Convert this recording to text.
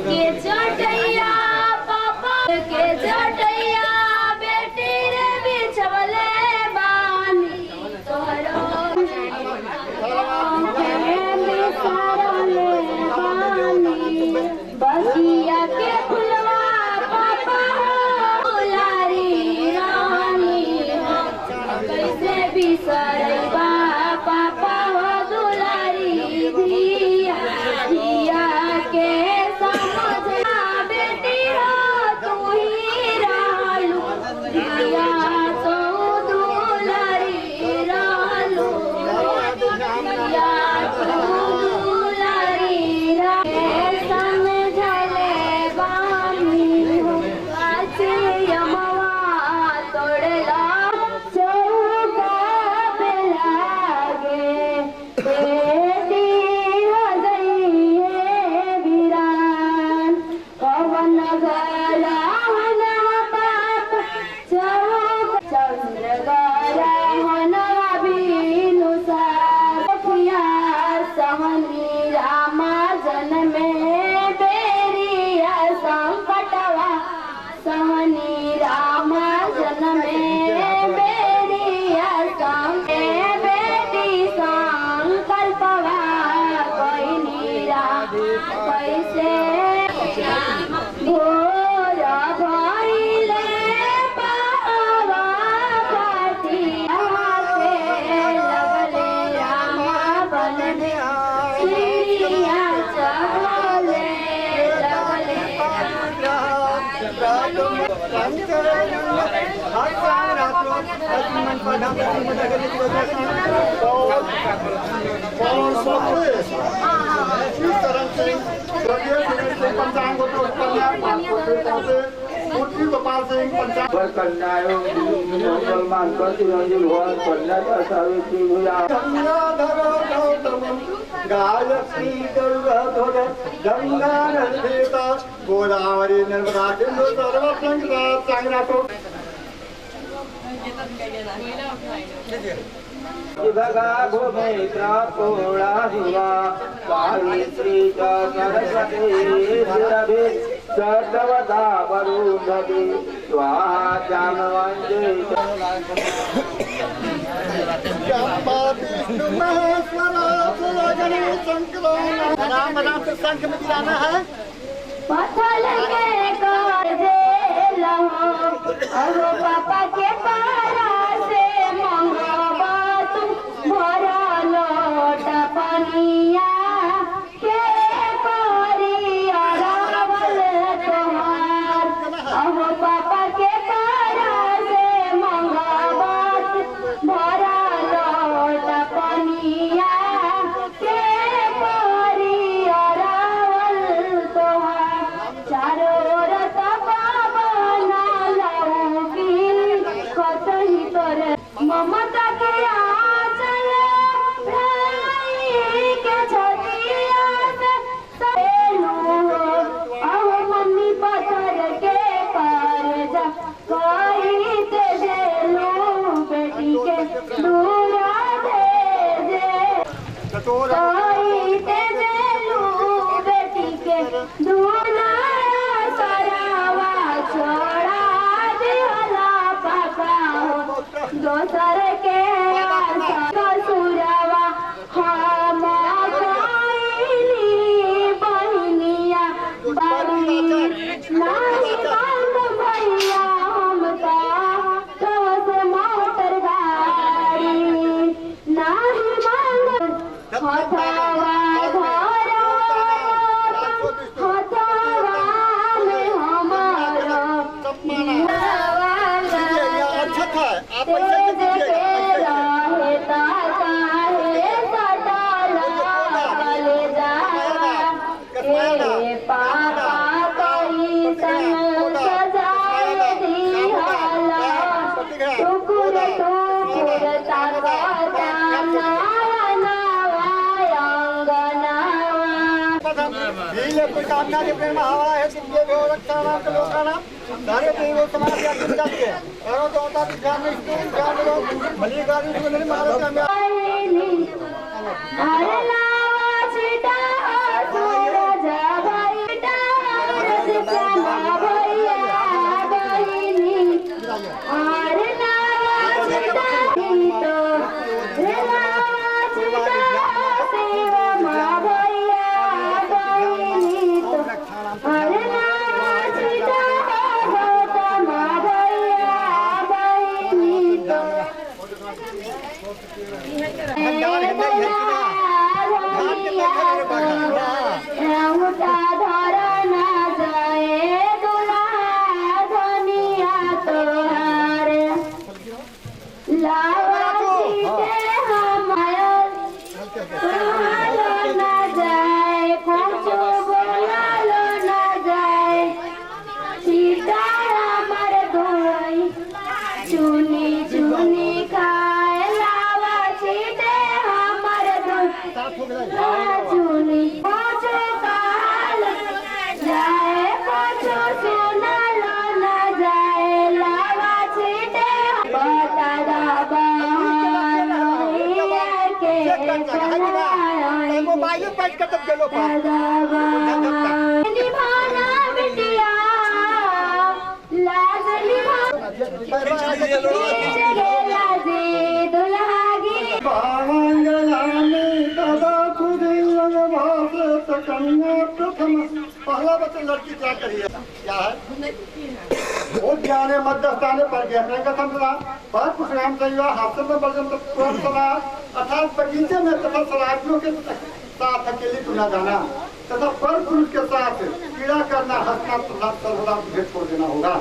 के चटैया पापा के चटैया बेटी रे बिछवले बानी तोहरो बगिया के फुलवा पापा लारी रानी कैसे बिसरैबा पापा दुलारी धिया धिया के समझा बेटी हो तू ही रहलू धिया तो दुलारी रहलू धिया तो दुलारी समझले बानी हो आचे यमवा तोड़ला चौका पे लागे बेटी हो गई है वीरान पवन गला हना बाप चौक चंद्र गला हना बिनुसा किया सहनी रामा जन्मे बेरिया संकटवा सहनी रामा जन्मे बेरिया संगे बेटी संकल्पवा कोई नीरा कैसे भोर भइले पावा काटिया से लगले रामा बनने चिड़िया चहले लगले मुसलमान गायत्री गंगा गोदावरी नर्मदा सिंधु सर्वसंगता संग्रातो भगा भूमित्रा पोड़ा हुआ सावित्री सरस्वती रवि सर्वदा वरुणधि स्वाहा जामवंदे राम राम से संख में गिराना है पथल के काजे लहो अहो पापा के पारा से मंगवा तुम भरा लोट पनिया के कोरी अरावल तोहार अहो पापा के पारा से मंगवा भरा लोट पनिया के कोरी अरावल तोहार चारों ओर तपबना लौकी कतही तोरे ममता के आंचल भाई के छतिया से सेनु अहो मम्मी पत्थर के कर्जा कोई ते देलू बेटी के दूरा भेजे कोई ते देलू बेटी के दूरा सरावा छोड़ा दिहला पापा हो दोसर के ससुरवा हम कोइली बहनिया बाबी नाही बंद भैया हम तो से मोटर गाड़ी नाही बंद हथवा धरो हथवा में हमारा अच्छा था आप कोई कामना के प्रेम हवा है दिव्य गोरक्षाणाम के लोकानाम सारे देव समाज या चिंता के और तो होता है ध्यान में ध्यान दो भली गाड़ी को नहीं मारो कामयाब बन जाएगा है कि ना? मोबाइल में बैठ कर तब चलो निभाना बिटिया लाज पहला बच्चा लड़की क्या करिए क्या है वो ज्ञाने मध्यस्थाने पर गया मैं कथम सला पर कुछ नाम सही हुआ हाथ में बजन तो तुरंत सला अर्थात बगीचे में तथा सलाहियों के साथ अकेले चुना जाना तथा पर पुरुष के साथ क्रीड़ा करना हंसना तथा सर्वदा भेंट छोड़ देना होगा।